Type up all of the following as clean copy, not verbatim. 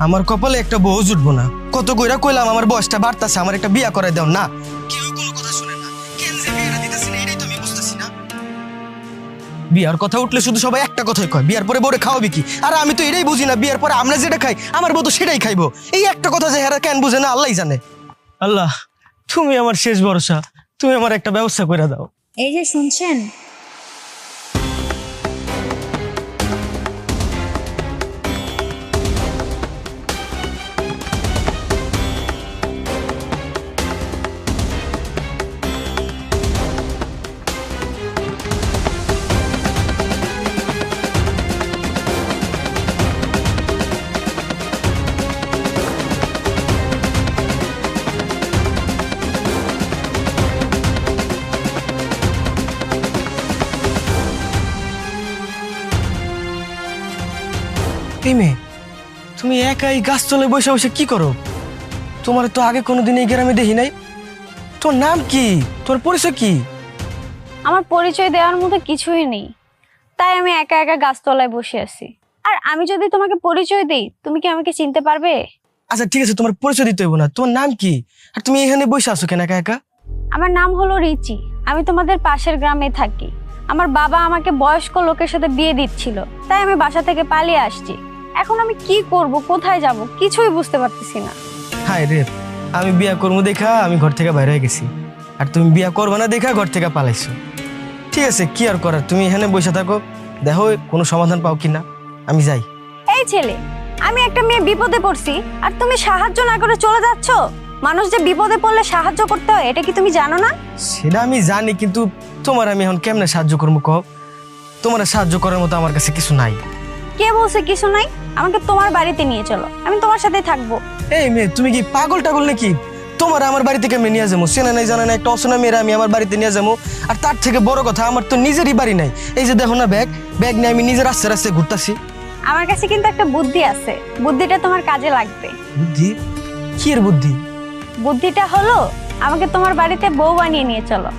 আমার কপালে একটা বউ জুটবো না। কত কইরা কইলাম আমার বয়সটা বাড়তাছে, আমার একটা বিয়া করাই দাও না, কেউ কোনো কথা শুনে না। কেন যে বিয়েটা দিতেছি না এটাই তো আমি বুঝতেছি না। বিয়ার কথা উঠলে শুধু সবাই একটা কথাই কয়, বিয়ার পরে বউরে খাওয়াবি কি? আর আমি তো এটাই বুঝি না, বিয়ার পরে আমরা যেটা খাই আমার বউ তো সেটাই খাইবো। এই একটা কথা যে হেরা কেন বুঝে না আল্লাহই জানে। আল্লাহ, তুমি আমার শেষ ভরসা, তুমি আমার একটা ব্যবস্থা করে দাও। এই যে শুনছেন, এই মেয়ে, তুমি একাই গাছতলায় বসে বসে কি করো? তোমার তো আগে কোনোদিন এই গ্রামে দেখি নাই। তোর নাম কি, তোর পরিচয় কি? আমার পরিচয় দেওয়ার মতো কিছুই নেই, তাই আমি একা একা গাছতলায় বসে আছি। আর আমি যদি তোমাকে পরিচয় দেই, তুমি কি আমাকে চিনতে পারবে? আচ্ছা ঠিক আছে, তোমার পরিচয় দিতে হইব না। তোমার নাম কি, আর তুমি এখানে বসে আছো কেন একা একা? আমার নাম হলো রিচি, আমি তোমাদের পাশের গ্রামে থাকি। আমার বাবা আমাকে বয়স্ক লোকের সাথে বিয়ে দিচ্ছিল, তাই আমি বাসা থেকে পালিয়ে আসছি। এখন আমি কি করব, কোথায় যাব, কিছুই বুঝতে পারতেছি না। হায় রে, আমি বিয়া করবো দেখা আমি ঘর থেকে বাইরে হয়ে গেছি, আর তুমি বিয়া করবে না দেখা ঘর থেকে পালাইছো। ঠিক আছে, কি আর করার, তুমি এখানে বসে থাকো, দেখো কোনো সমাধান পাও কিনা। আমি যাই। এই ছেলে, আমি একটা মেয়ে বিপদে পড়ছি আর তুমি সাহায্য না করে চলে যাচ্ছ। মানুষ যে বিপদে পড়লে সাহায্য করতে হয়, এটা কি তুমি জানো না? সেটা আমি জানি, কিন্তু তোমার আমি এখন কেমনে সাহায্য করবো কও? তোমার সাহায্য করার মতো আমার কাছে কিছু নাই। কে বলছে কিছু নাই? আমাকে তোমার বাড়িতে নিয়ে চলো, আমি তোমার সাথেই থাকবো। এই মেয়ে, তুমি কি পাগল টাগল নাকি? তোমার আমার বাড়ি থেকে আমি নিয়ে যাবো, চেনা নাই জানা নাই একটা অচেনা মেয়েরা আমি আমার বাড়িতে নিয়ে যাবো। আর তার থেকে বড় কথা, আমার তো নিজেরই বাড়ি নাই। এই যে দেখো না ব্যাগ, ব্যাগ নিয়ে আমি নিজের রাস্তায় রাস্তায় ঘুরতাছি। আমার কাছে কিন্তু একটা বুদ্ধি আছে, বুদ্ধিটা তোমার কাজে লাগবে। বুদ্ধি? কি এর বুদ্ধি? বুদ্ধিটা হলো, আমাকে তোমার বাড়িতে বউ বানিয়ে নিয়ে চলো,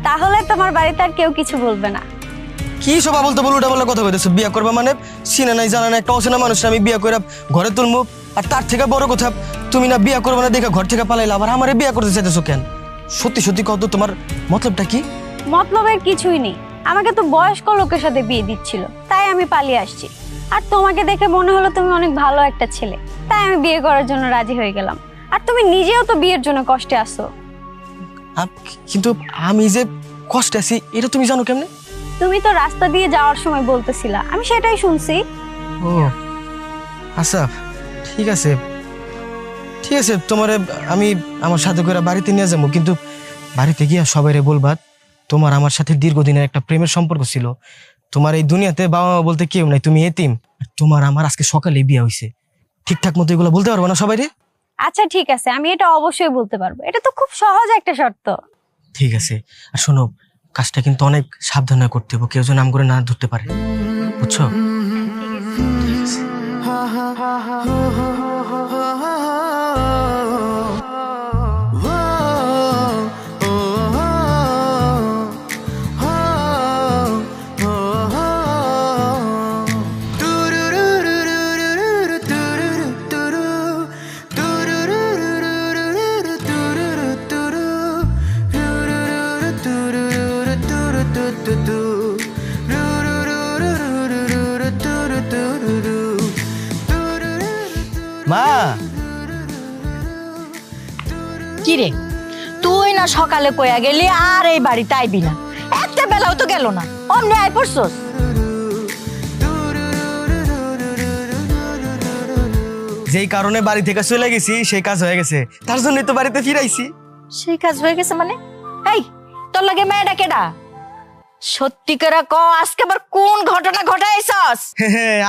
তাহলে তোমার বাড়িতে আর কেউ কিছু বলবে না। কি সব বলতে বলো ওটা বলে কথা কইতেছো? বিয়া করবা মানে চিনা নাই জানা নাই একটা অচেনা মানুষ আমি বিয়া করে ঘরে তুলমু। আর তার থেকে বড় কথা, তুমি না বিয়া করবে না দেখে ঘর থেকে পালাইলা, আবার আমারে বিয়া করতে চাইতেছো কেন? সত্যি সত্যি কত, তোমার মতলবটা কি? মতলবের কিছুই নেই, আমাকে তো বয়স্ক লোকের সাথে বিয়ে দিচ্ছিল, তাই আমি পালিয়ে আসছি। আর তোমাকে দেখে মনে হলো তুমি অনেক ভালো একটা ছেলে, তাই আমি বিয়ে করার জন্য রাজি হয়ে গেলাম। আর তুমি নিজেও তো বিয়ের জন্য কষ্টে আছো। কিন্তু আমি যে কষ্টে আছি এটা তুমি জানো কেমনে? তুমি তো রাস্তা দিয়ে যাওয়ার সময় বলতেছিলা, আমি সেটাই শুনছি। ও আচ্ছা, ঠিক আছে ঠিক আছে, তোমারে আমি আমার সাথে করে বাড়িতে নিয়ে যাবো, কিন্তু বাড়িতে গিয়া সবাইরে বলবা তোমার আমার সাথে দীর্ঘদিনের একটা প্রেমের সম্পর্ক ছিল। তোমার এই দুনিয়াতে বাবা মা বলতে কেউ নাই, তুমি এতিম। আর তোমার আমার আজকে সকালে বিয়ে হয়েছে, ঠিকঠাক মতো এগুলো বলতে পারবো না সবাইরে? আচ্ছা ঠিক আছে, আমি এটা অবশ্যই বলতে পারবো, এটা তো খুব সহজ একটা শর্ত। ঠিক আছে, আর শোনো, কাজটা কিন্তু অনেক সাবধানে করতে হবে, কেউ যেন নাম করে না ধরতে পারে, বুঝছো? মা, কিরে তুই না সকালে কইয়া গেলি আর এই বাড়িতে আইবি না, একটা বেলাও তো গেল না, অমনি আই পড়ছস। যেই কারণে বাড়ি থেকে চলে গেছি সেই কাজ হয়ে গেছে, তার জন্যই তো বাড়িতে ফিরাইছি। সেই কাজ হয়ে গেছে মানে? এই তোর লাগে মেয়েটা কেডা? সত্যি করে ক, আজকে আবার কোন ঘটনা ঘটাইছস?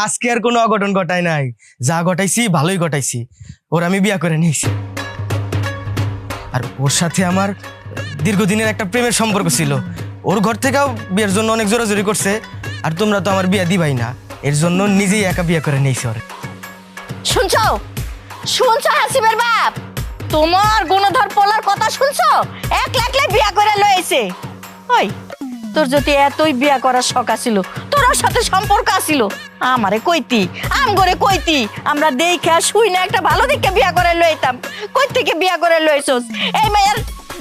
আজকে আর কোনো অঘটন ঘটাই নাই, যা ঘটাইছি ভালোই ঘটাইছি। ওর আমি বিয়া করে নিয়েছি, আর ওর সাথে আমার দীর্ঘদিনের একটা প্রেমের সম্পর্ক ছিল। ওর ঘর থেকেও বিয়ের জন্য অনেক জোরাজোরি করছে, আর তোমরা তো আমার বিয়া দিবাই না, এর জন্য নিজেই একা বিয়া করে নিয়েছি ওর। শুনছো শুনছো হাসিবের বাপ, তোমার গুণধর পোলার কথা শুনছো? একলা একলা বিয়া করে লইছে। ওই তোর যদি এতই বিয়া করার শখ আছিল, তোর ওর সাথে সম্পর্ক আছিল, আমারে কইতি আম করে কইতি আমরা দেখা শুই না একটা ভালো দিকে বিয়া করে লইতাম। কই থেকে বিয়া করে লইছস? এই মায়ের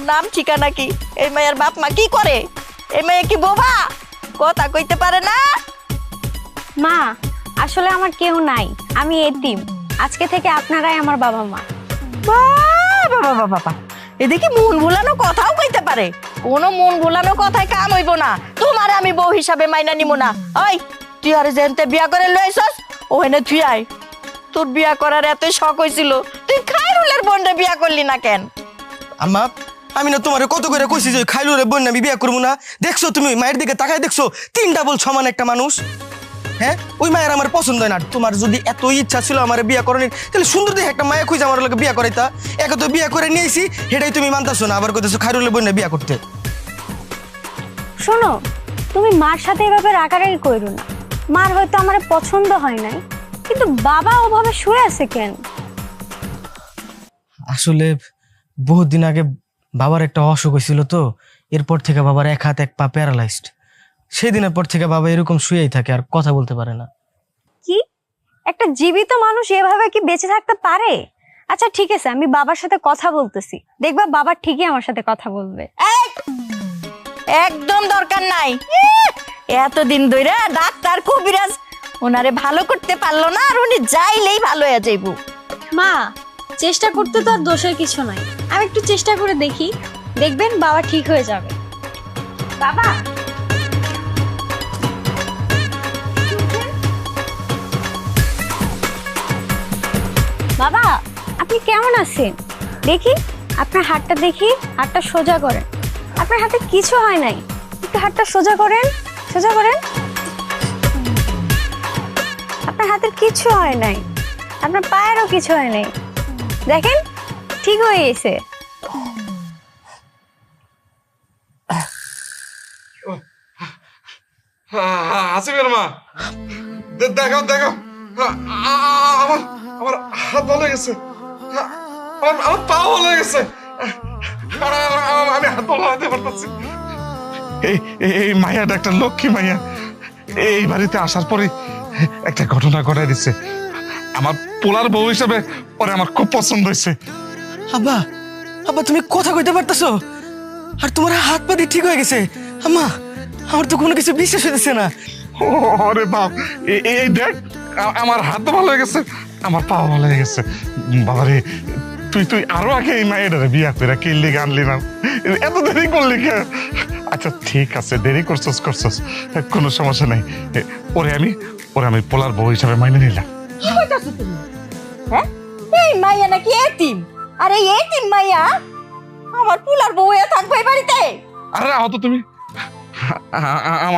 নাম ঠিকানা কি? এই মায়ের বাপ মা কি করে? এই মেয়ে কি বোবা? কথা কইতে পারে না? মা, আসলে আমার কেউ নাই, আমি এতিম। আজকে থেকে আপনারাই আমার বাবা মা। বাবা বাবা বাবা, এদিকে মন ভুলানো কথাও কইতে পারে। কোনো মন ভুলানো কথায় কাম হইব না। তোমার আমি বউ হিসাবে মাইনা নিব না। ওই তুই আরে জেনতে বিয়া করে লইছস, ওখানে তুই আয়। তোর বিয়া করার এত শখ হইছিল, তুই খায়রুলের বোনরে বিয়া করলি না কেন? আম্মা, আমি না তোমারে কত করে কইছি যে খাইলুরে বোন আমি বিয়ে করবো না? দেখছো তুমি মায়ের দিকে তাকায় দেখছো, তিনটা বল সমান একটা মানুষ। হ্যাঁ, ওই মায়ের আমার পছন্দ হয় না। তোমার যদি এত ইচ্ছা ছিল আমার বিয়ে করানোর, তাহলে সুন্দর দেখে একটা মায়া খুঁজে আমার লোকে বিয়ে করাইতা। একে তো বিয়ে করে নিয়েছি, সেটাই তুমি মানতাছো না, আবার কইতেছো খাইরুলের বোন বিয়ে করতে। শোনো, তুমি মার সাথে এভাবে রাগারাগি কইরো না। মার হয়তো আমার পছন্দ হয় নাই, কিন্তু বাবা ওভাবে শুয়ে আছে কেন? আসলে বহুত দিন আগে বাবার একটা অসুখ হয়েছিল, তো এরপর থেকে বাবার এক হাত এক পা প্যারালাইজড। সেই দিনের পর থেকে বাবা এরকম শুয়েই থাকে, আর কথা বলতে পারে না। কি, একটা জীবিত মানুষ এভাবে কি বেঁচে থাকতে পারে? আচ্ছা ঠিক আছে, আমি বাবার সাথে কথা বলতেছি, দেখবা বাবা ঠিকই আমার সাথে কথা বলবে। এই, একদম দরকার নাই। এতদিন ধরে ডাক্তার কবিরাজ ওনারে ভালো করতে পারলো না, আর উনি যাইলেই ভালো হয়ে যাইব। মা, চেষ্টা করতে তো আর দোষের কিছু নাই। আমি একটু চেষ্টা করে দেখি, দেখবেন বাবা ঠিক হয়ে যাবে। বাবা, বাবা আপনি কেমন আছেন? দেখি আপনার হাতটা, দেখি হাতটা সোজা করেন। আপনার হাতে কিছু হয় নাই, একটু হাতটা সোজা করেন, সোজা করেন। আপনার হাতের কিছু হয় নাই, আপনার পায়েরও কিছু হয় নাই, দেখেন ঠিক হয়ে গেছে। আসিফের মা, দেখো দেখো, আমার আমার হাত ভালো হয়ে গেছে, আমার পা ভালো হয়ে গেছে, আমি হাত ভালো হাতে পারতেছি। এই এই মাইয়াটা একটা লক্ষ্মী মাইয়া। এই বাড়িতে আসার পরে একটা ঘটনা ঘটাই দিচ্ছে। আমার পোলার বউ হিসাবে পরে আমার খুব পছন্দ হয়েছে। আব্বা, আব্বা তুমি কথা কইতে পারতেছো, আর তোমার হাত পা দিয়ে ঠিক হয়ে গেছে। আম্মা, আমার তো কোনো কিছু বিশ্বাস হইতেছে না। ওরে বাপ, এই দেখ, আমার হাত ভালো হয়ে গেছে, আমার পা ভালো হয়ে গেছে। বাবারে, তুই আরো আগে এই মায়ের বিয়া করে কিনলি গানলি না, এত দেরি করলি কে? আচ্ছা ঠিক আছে, দেরি করছস কোনো সমস্যা নাই। ওরে আমি পোলার বউ হিসাবে মাইনে নিলাম। কি কইতাছো তুমি? হ্যাঁ, এই মাইয়া নাকি এতিম? আর এই এতিম মাইয়া আমার পুলার বউ হয়ে থাকবে এই বাড়িতে? আরে হয়তো তুমি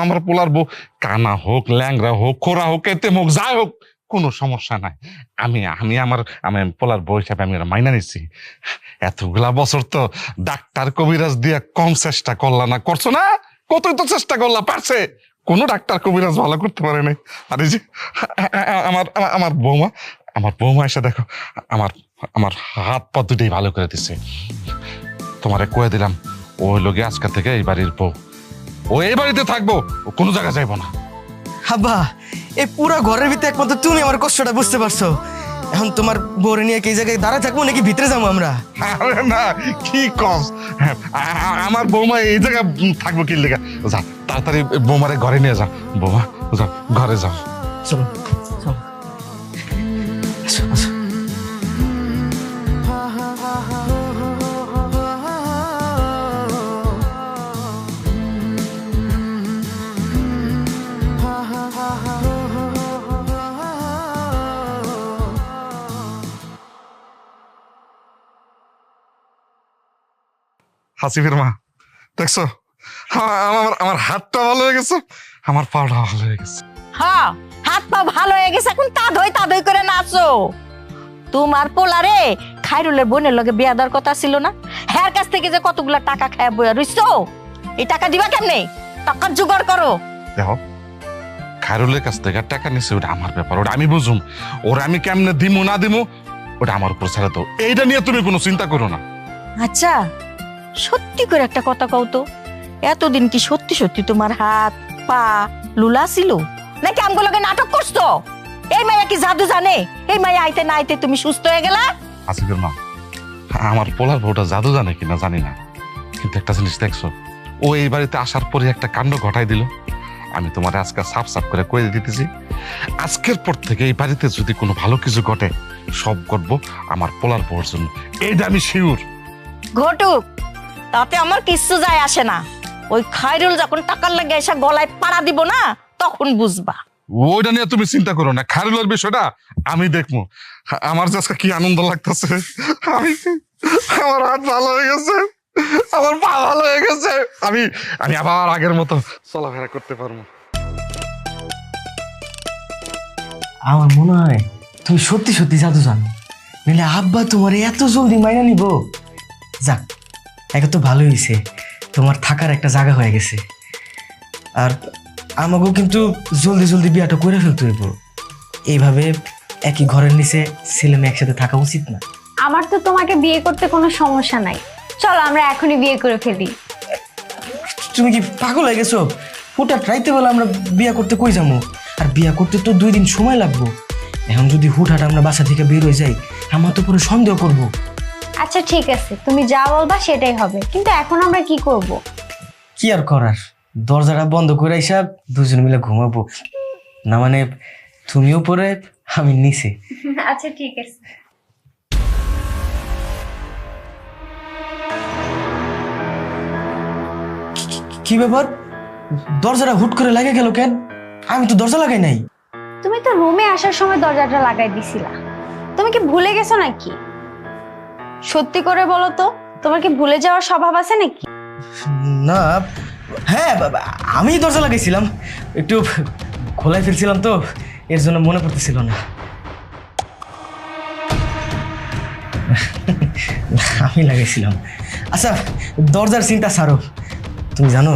আমার পোলার বউ কানা হোক, ল্যাংরা হোক, খোরা হোক, এতে হোক, যাই হোক, কোনো সমস্যা নাই। আমি পোলার বউ হিসাবে আমি মাইনা নিচ্ছি। এতগুলা বছর তো ডাক্তার কবিরাজ দিয়ে কম চেষ্টা করলা না, করছো না? কতই তো চেষ্টা করলা, পারছে? কোনো ডাক্তার কবিরাজ ভালো করতে পারে নাই। আর এই যে আমার বৌমা এসে দেখো, আমার হাত পা দুটোই ভালো করে দিচ্ছে। তোমারে কয়ে দিলাম, ও হইল গিয়ে আজকে থেকে এই বাড়ির বউ। ও এই বাড়িতে থাকবো, ও কোনো জায়গায় যাইবো না। আব্বা, এই পুরা ঘরের ভিতরে একমাত্র তুমি আমার কষ্টটা বুঝতে পারছো। এখন তোমার বউরে নিয়ে কি জায়গায় দাঁড়া থাকবো নাকি ভিতরে যাবো আমরা? আরে না, কি কস? আমার বৌমা এই জায়গায় থাকবো কি লেগে? যা তাড়াতাড়ি বৌমারে ঘরে নিয়ে যা। বৌমা যাও, ঘরে যাও। চলো চলো, আসো, আসো। হাসিফের মা, দেখছো আমার হাতটা ভালো হয়ে গেছে, আমার পাটা ভালো হয়ে গেছে। হ্যাঁ, হাত পা ভালো হয়ে গেছে, এখন তাদই করে নাচো। তোমার পোলারে খায়রুলের বোনের লগে বিয়া দেওয়ার কথা ছিল না? হ্যার কাছ থেকে যে কতগুলা টাকা খায় বইয়া রইছো, এই টাকা দিবা কেমনে? টাকার জোগাড় করো। দেখো, খায়রুলের কাছ থেকে টাকা নিচ্ছে, ওটা আমার ব্যাপার, ওটা আমি বুঝুম। ওরা আমি কেমনে দিমু না দিমু ওটা আমার উপর ছেড়ে দাও। এইটা নিয়ে তুমি কোনো চিন্তা করো না। আচ্ছা, সত্যি করে একটা কথা কও তো, এতদিন কি সত্যি সত্যি তোমার হাত পা লুলা ছিল? নাকি আমগুলোকে নাটক করছো? এই মাইয়া কি জাদু জানে? এই মাইয়া আইতে না আইতে তুমি সুস্থ হয়ে গেলা? আসিফের মা, আমার পোলার বউটা জাদু জানে কিনা জানি না, কিন্তু একটা জিনিস দেখছো, ও এই বাড়িতে আসার পরে একটা কাণ্ড ঘটাই দিল। আমি তোমার আজকে সাফ সাফ করে কয়ে দিতেছি, আজকের পর থেকে এই বাড়িতে যদি কোনো ভালো কিছু ঘটে, সব ঘটবো আমার পোলার বউর জন্য, এইটা আমি শিওর। ঘটুক, তাতে আমার কিচ্ছু যায় আসে না। ওই খায়রুল যখন টাকার লাগে এসে গলায় পাড়া দিব না, তখন বুঝবা। ওইটা নিয়ে তুমি চিন্তা করো না, খায়রুলের বিষয়টা আমি দেখবো। আমার যে আজকে কি আনন্দ লাগতেছে, আমার হাত ভালো হয়ে গেছে, আমার পা ভালো হয়ে গেছে, আমি আমি আবার আগের মতো চলাফেরা করতে পারবো। আমার মনে হয় তুমি সত্যি সত্যি জাদু জানো, নাহলে আব্বা তোমার এত জলদি মাইনা নিব। যাক, একে তো ভালো হয়েছে, তোমার থাকার একটা জায়গা হয়ে গেছে। আর আমাকেও কিন্তু জলদি জলদি বিয়াটা করে ফেলতে হইব। এইভাবে একই ঘরের নিচে ছেলে মেয়ে একসাথে থাকা উচিত না। আমার তো তোমাকে বিয়ে করতে কোনো সমস্যা নাই, চলো আমরা এখনই বিয়ে করে ফেলি। তুমি কি পাগল হয়ে গেছো? হুটাট রাইতে বেলা আমরা বিয়া করতে কই যাবো? আর বিয়া করতে তো 2 দিন সময় লাগবো। এখন যদি হুটহাট আমরা বাসা থেকে বের হয়ে যাই, আমার তো পুরো সন্দেহ করবো। আচ্ছা ঠিক আছে, তুমি যা বলবা সেটাই হবে, কিন্তু এখন আমরা কি করব? কি আর করার, দরজাটা বন্ধ করে এসে দুজন মিলে ঘুমাবো। না মানে তুমিও পরে আমি নিচে। আচ্ছা ঠিক আছে। কি ব্যাপার, দরজাটা হুট করে লাগে গেল কেন? আমি তো দরজা লাগাই নাই। তুমি তো রুমে আসার সময় দরজাটা লাগাই দিছিলা, তুমি কি ভুলে গেছো নাকি? সত্যি করে বলো তো, তোমার কি ভুলে যাওয়ার স্বভাব আছে নাকি? না, হ্যাঁ আমি দরজা লাগাইছিলাম, একটু খোলাই ফেলছিলাম তো, এর জন্য মনে পড়তেছিল না। আমি লাগাইছিলাম। আচ্ছা, দরজার চিন্তা ছাড়ো। তুমি জানো,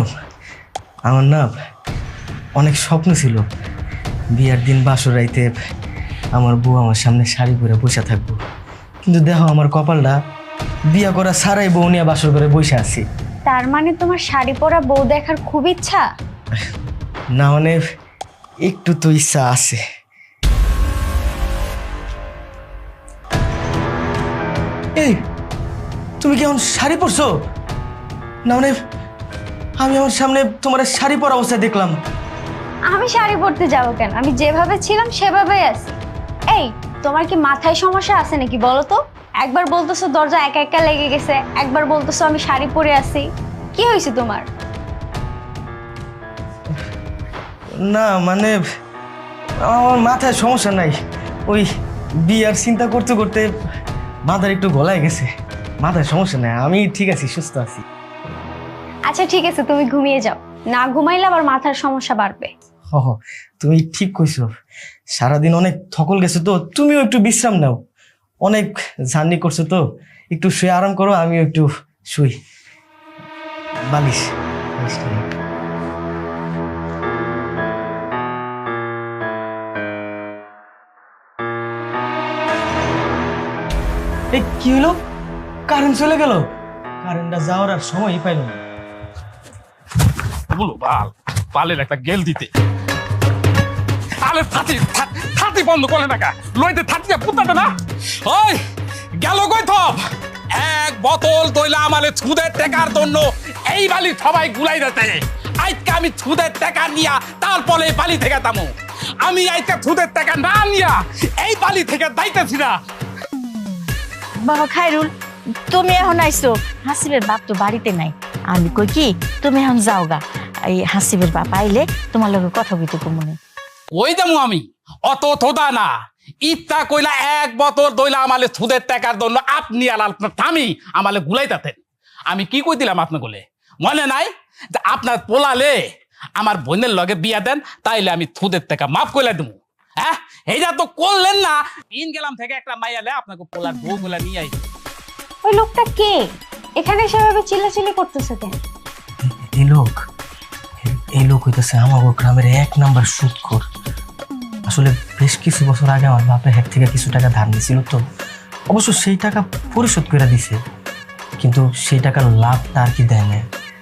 আমার না অনেক স্বপ্ন ছিল, বিয়ার দিন বাসর রাইতে আমার বউ আমার সামনে শাড়ি পরে বসে থাকবো। কিন্তু দেখো আমার কপালটা, বিয়া করা সারাই বউ নিয়ে বাসর করে বসে আছি। তার মানে তোমার শাড়ি পরা বউ দেখার খুব ইচ্ছা? না মানে একটু তো ইচ্ছা আছে। এই তুমি কি এখন শাড়ি পরছো? না মানে আমি আমার সামনে তোমার শাড়ি পরা অবস্থায় দেখলাম। আমি শাড়ি পরতে যাবো কেন? আমি যেভাবে ছিলাম সেভাবেই আছি। এই, তোমার কি মাথায় সমস্যা আছে নাকি বলো তো? একবার বলতেছো দরজা একা একা লেগে গেছে, একবার বলতেছো আমি শাড়ি পরে আছি। কি হয়েছে তোমার? না মানে আমার মাথায় সমস্যা নাই, ওই বিয়ার চিন্তা করতে করতে মাথার একটু গলায় গেছে। মাথায় সমস্যা নাই, আমি ঠিক আছি, সুস্থ আছি। আচ্ছা ঠিক আছে, তুমি ঘুমিয়ে যাও, না ঘুমাইলে আবার মাথার সমস্যা বাড়বে। তুমি ঠিক কইছো, সারাদিন অনেক থকল গেছে তো, তুমিও একটু বিশ্রাম নাও। অনেক জার্নি করছো তো, একটু শুয়ে আরাম করো, আমিও একটু শুই। বালিশটা নাও। এই কি হলো? কারেন্ট চলে গেল। কারেন্টটা যাওয়ার আর সময়ই পাইল না। বলো পালের একটা গেল দিতে। আরে থাতি বন্ধ করে না কা লইতে থাতিটা পুতাটা না। ওই গেল কই থপ এক বোতল তৈলা আমালে ছুদের টাকার জন্য এই বালি সবাই গুলাই দিতে। আজকে আমি ছুদের টাকা নিয়া তারপরে বালি থেকে তামো। আমি আজকে ছুদের টাকা না নিয়া এই বালি থেকে দাইতেছি না। বাবা খায়রুল, তুমি এখন আইছো, হাসিবের বাপ তো বাড়িতে নাই। আমি কই কি তুমি এখন যাও গা, এই হাসিবের বাপ আইলে তোমার লগে কথা কইতে কমনে। ওই যাবো আমি, অত থোদা না। ইচ্ছা কইলা এক বোতল দইলা আমালে ছুদের টাকার জন্য আপনি আর আপনার স্বামী আমালে গুলাইতাতেন। আমি কি কই দিলাম আপনার গোলে মনে নাই? যে আপনার পোলালে আমার বোনের লগে বিয়া দেন, তাইলে আমি ছুদের টাকা মাফ কইলা দেবো। হ্যাঁ, এইটা তো করলেন না। ইন গেলাম থেকে একটা মাইয়ালে আপনাকে পোলার বউ গুলা নিয়ে আইছে। ওই লোকটা কে? এখানে সেভাবে চিল্লাচিল্লি করতেছে কেন? এই লোক হইতেছে আমার গ্রামের 1 নাম্বার সুদখোর। আসলে বেশ কিছু বছর আগে আমার বাপের হাত থেকে কিছু টাকা ধার নিয়েছিল তো, অবশ্য সেই টাকা পরিশোধ করে দিছে, কিন্তু সেই টাকার লাভ তার কি দেয় না।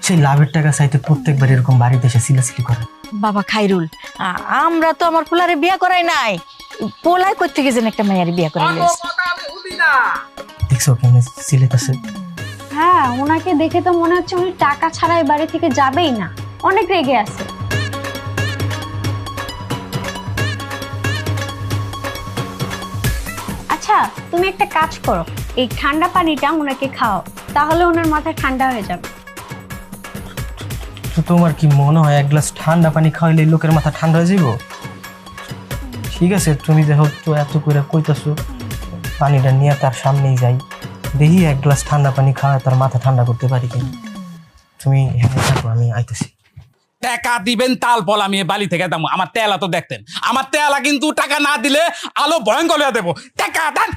সেই লাভের টাকা চাইতে প্রত্যেকবার এরকম বাড়িতে এসে সিলাসিলি করে? বাবা খাইরুল, আমরা তো আমার পোলারে বিয়া করাই নাই, পোলাই করতে গেছেন একটা মেয়ের বিয়া করে লইছে। দেখছো কেমন সিলেতাছে? হ্যাঁ, ওনাকে দেখে তো মনে হচ্ছে উনি টাকা ছাড়া এই বাড়ি থেকে যাবেই না, অনেক রেগে আছে। আচ্ছা, তুমি একটা কাজ করো, এই ঠান্ডা পানিটা ওনাকে খাও, তাহলে ওনার মাথা ঠান্ডা হয়ে যাবে। তো তোমার কি মনে হয় এক গ্লাস ঠান্ডা পানি খাওয়াইলে লোকের মাথা ঠান্ডা হয়ে যাবো? ঠিক আছে, তুমি দেখো তো এত করে কইতাছো, পানিটা নিয়ে তার সামনেই যাই, দেখি এক গ্লাস ঠান্ডা পানি খাওয়া তার মাথা ঠান্ডা করতে পারি কিনা। তুমি এখানে থাকো, আমি আইতেছি। টাকা দিবেন তাল ফল আমি বালি থেকে দাম। আমার তেলা তো দেখতেন, আমার তেলা কিন্তু টাকা না দিলে আলো ভয়ঙ্কর হয়ে দেবো। টাকা দেন।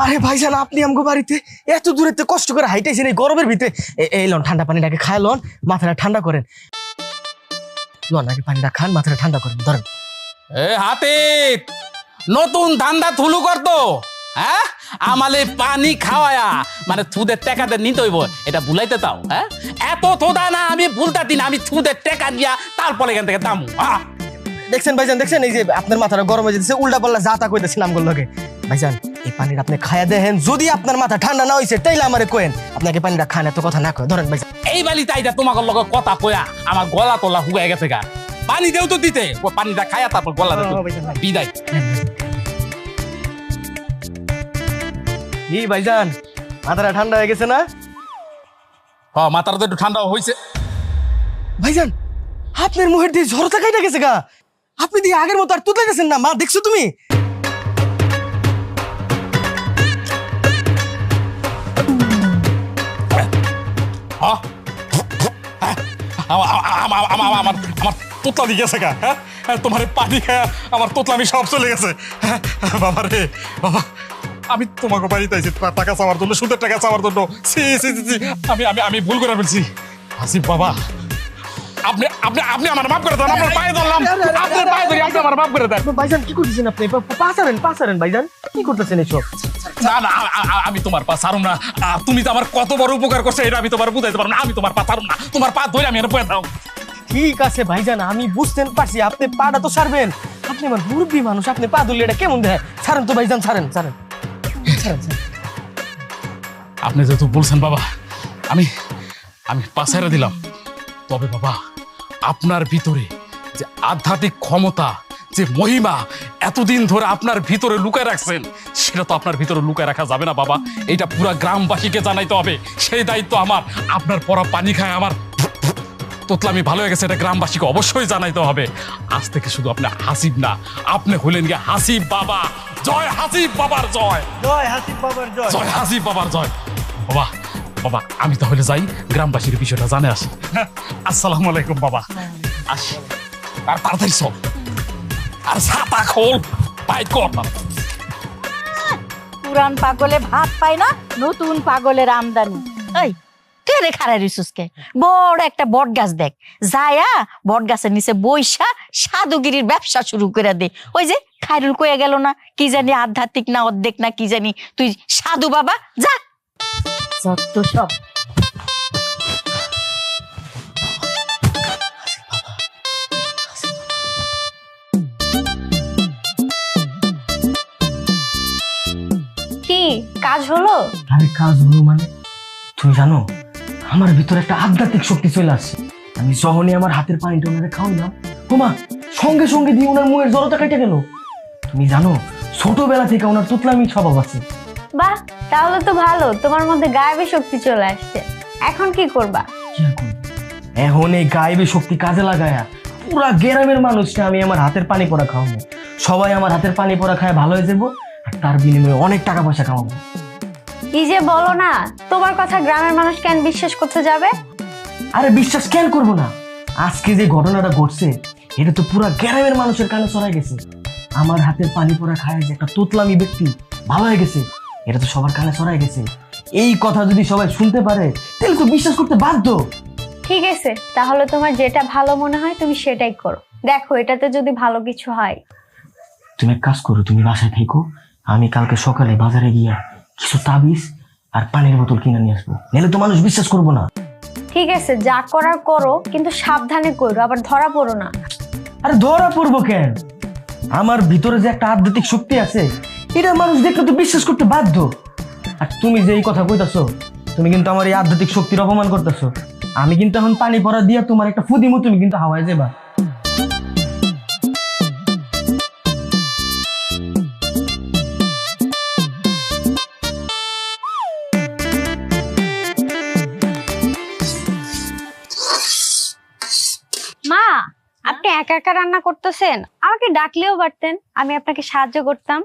আরে ভাইজান, আপনি আমগো বাড়িতে এত দূরেতে কষ্ট করে হাইটাইছেন এই গরমের ভিতরে, এই লন ঠান্ডা পানিটাকে খায় লন, মাথাটা ঠান্ডা করেন। লন আগে পানিটা খান, মাথাটা ঠান্ডা করেন, ধরেন। এ হাতে নতুন ধান্দা থুলু করতো, হ্যাঁ? আমালে পানি খাওয়ায়া মানে থুদের টাকাতে নিতে হইব, এটা ভুলাইতে তাও? হ্যাঁ, এত থোদা না আমি ভুলতাতি না, আমি থুদের টাকা দিয়া তারপরে এখান থেকে দামু। দেখছেন ভাইজান, দেখছেন এই যে আপনার মাথাটা গরম হয়ে যেতেছে, উল্টা পাল্লা যা তা কইতেছিলাম আমগুলো লগে। ভাইজান, এই পানিটা আপনি খায়া দেখেন, যদি আপনার মাথা ঠান্ডা না হইছে তাইলে আমারে কোয়েন, আপনাকে পানিটা খান, এত কথা না কয়, ধরেন ভাইজান। এই বালি তাইটা তোমাকে লগে কথা কয়া আমার গলা তোলা হুগাই গেছে গা। পানি দেও তো দিতে, ও পানিটা খায়া তারপর গলা দিতে বিদায়। কি ভাইজান, মাথাটা ঠান্ডা হয়ে গেছে না? হ, মাথাটা তো একটু ঠান্ডা হয়েছে। ভাইজান, আপনার মুখের দিয়ে ঝরতা কাইটা গেছে গা, আপনি দিয়ে আগের মতো আর তুতলাইতেছেন না, মা দেখছো তুমি? হ্যাঁ, আমার তোতলামি গেছে গা। হ্যাঁ, তোমার পানি খায়া আমার তোতলামি সব চলে গেছে। বাবা রে বাবা, আমি তোমাকে বাড়িতে আইছি টাকা চাওয়ার জন্য, সুদের টাকা চাওয়ার জন্য। আমি ভুল করে ফেলছি। আসিফ বাবা, আপনি আপনি আপনি আমার মাফ করে দেন, আপনার পায়ে ধরলাম, আপনার পায়ে ধরি, আপনি আমার মাফ করে দেন। ভাইজান কি করতেছেন আপনি? পাসারেন ভাইজান, কি করতেছেন এইসব? না না, আমি তোমার পা ছাড়ুম না। তুমি তো আমার কত বড় উপকার করছো, এটা আমি তোমার বুঝাইতে পারবো না। আমি তোমার পা ছাড়ুম না, তোমার পা ধরে আমি পয়ে দাও। ঠিক আছে ভাইজান, আমি বুঝতে পারছি, আপনি পাটা তো ছাড়বেন, আপনি আমার মুরব্বী মানুষ, আপনি পা ধরলে এটা কেমন দেয়? ছাড়েন তো ভাইজান, ছাড়েন। আপনি যেহেতু বলছেন বাবা, আমি পা ছেড়ে দিলাম। তবে বাবা, আপনার ভিতরে যে আধ্যাত্মিক ক্ষমতা, যে মহিমা এতদিন ধরে আপনার ভিতরে লুকায় রাখছেন, সেটা তো আপনার ভিতরে লুকায় রাখা যাবে না বাবা। এটা পুরো গ্রামবাসীকে জানাইতে হবে, সেই দায়িত্ব আমার। আপনার পরা পানি খায় আমার তোতলামি ভালো হয়ে গেছে, এটা গ্রামবাসীকে অবশ্যই জানাইতে হবে। আজ থেকে শুধু আপনি হাসিব না, আপনি হলেন গিয়ে হাসিব বাবা। জয় হাসিব বাবার জয়, জয় হাসিব বাবার জয়, জয় হাসিব বাবার জয়। বাবা বাবা, আমি তাহলে যাই, গ্রামবাসীর বিষয়টা জানে আসি। আসসালামু আলাইকুম বাবা, আসি। আর তাড়াতাড়ি সব, আর ছাতা খোল, বাইক কর। পুরান পাগলে ভাত পায় না, নতুন পাগলের আমদানি। এই তুই রে খারাই রিসুসকে, বড় একটা বট গাছ দেখ, যায়া বট গাছের নিচে বইসা সাধুগিরির ব্যবসা শুরু করে দে। ওই যে খাইরুল কয়ে গেল না, কি জানি আধ্যাত্মিক না অর্ধেক না কি জানি, তুই সাধু বাবা যা। যত সব কি কাজ হলো? আরে কাজ হলো মানে? তুমি জানো, আমার ভিতরে একটা আধ্যাত্মিক শক্তি চলে আসছে। আমি যখনই আমার হাতের পানিটা ওনারে খাওয়াইলাম, ওমা সঙ্গে সঙ্গে দিয়ে ওনার মুখের জড়তা কেটে গেল। তুমি জানো, ছোটবেলা থেকে ওনার তুতলামি স্বভাব আছে। বাহ, তাহলে তো ভালো, তোমার মধ্যে গায়েবী শক্তি চলে আসছে। এখন কি করবা? কি আর করব? এখন এই গায়েবী শক্তি কাজে লাগায়া পুরা গ্রামের মানুষকে আমি আমার হাতের পানি পড়া খাওয়াবো। সবাই আমার হাতের পানি পড়া খায় ভালো হয়ে যাবো, আর তার বিনিময়ে অনেক টাকা পয়সা কামাবো। কি যে বলো না, তোমার কথা গ্রামের মানুষ কেন বিশ্বাস করতে যাবে? আরে বিশ্বাস কেন করবো না? আজকে যে ঘটনাটা ঘটছে, এটা তো পুরা গ্রামের মানুষের কানে ছড়াই গেছে। আমার হাতের পানি পড়া খায় যে একটা তোতলামি ব্যক্তি ভালো হয়ে গেছে, এটা তো সবার কানে ছড়াই গেছে। এই কথা যদি সবাই শুনতে পারে, তাহলে তো বিশ্বাস করতে বাধ্য। ঠিক আছে, তাহলে তোমার যেটা ভালো মনে হয় তুমি সেটাই করো। দেখো, এটাতে যদি ভালো কিছু হয়। তুমি এক কাজ করো, তুমি বাসায় থেকো, আমি কালকে সকালে বাজারে গিয়া কিছু তাবিজ আর পানির বোতল কিনে নিয়ে আসবো, নাহলে তো মানুষ বিশ্বাস করবো না। ঠিক আছে, যা করার করো, কিন্তু সাবধানে করো, আবার ধরা পড়ো না। আরে ধরা পড়বো কেন? আমার ভিতরে যে একটা আধ্যাত্মিক শক্তি আছে, এটা মানুষ দেখলে তো বিশ্বাস করতে বাধ্য। আর তুমি যে এই কথা কইতাছো, তুমি কিন্তু আমার এই আধ্যাত্মিক শক্তির অপমান করতেছো। আমি কিন্তু এখন পানি পড়া দিয়া তোমার একটা ফুদিমু, তুমি কিন্তু হাওয়ায় যাবা। মা, আপনি একা একা রান্না করতেছেন, আমাকে ডাকলেও পারতেন, আমি আপনাকে সাহায্য করতাম।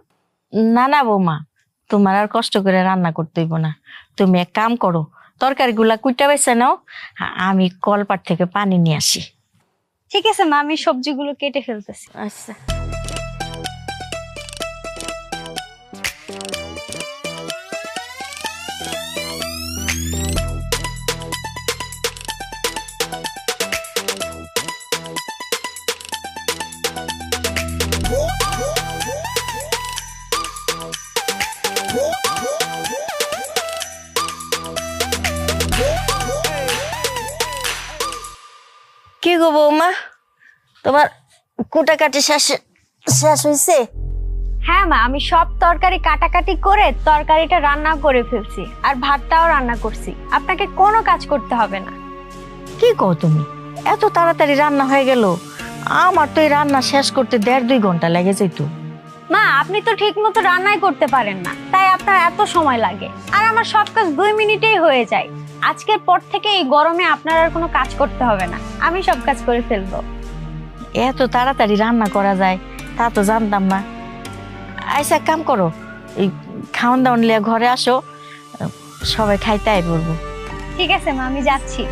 না না বৌমা, তোমার আর কষ্ট করে রান্না করতে হইব না। তুমি এক কাম করো, তরকারিগুলা কুইটা বেছে নাও, আমি কলপাট থেকে পানি নিয়ে আসি। ঠিক আছে মা, আমি সবজিগুলো কেটে ফেলতেছি। আচ্ছা। কি গো বৌমা, তোমার কুটাকাটি শেষ শেষ হয়েছে? হ্যাঁ মা, আমি সব তরকারি কাটাকাটি করে তরকারিটা রান্না করে ফেলছি, আর ভাতটাও রান্না করছি। আপনাকে কোনো কাজ করতে হবে না। কি কও তুমি, এত তাড়াতাড়ি রান্না হয়ে গেল? আমার তো এই রান্না শেষ করতে 1.5-2 ঘন্টা লেগে যেত। মা, আপনি তো ঠিক মতো রান্নাই করতে পারেন না, তাই আপনার এত সময় লাগে। আর আমার সব কাজ 2 মিনিটেই হয়ে যায়। আজকের পর থেকে এই গরমে আপনার আর কোনো কাজ করতে হবে না, আমি সব কাজ করে ফেলবো। এত তাড়াতাড়ি রান্না করা যায় তা তো জানতাম না। আচ্ছা, এক কাম করো, এই খাওয়ান দাওয়ান লিয়ে ঘরে আসো, সবাই খাইতে আই বলবো। ঠিক আছে মা, আমি যাচ্ছি।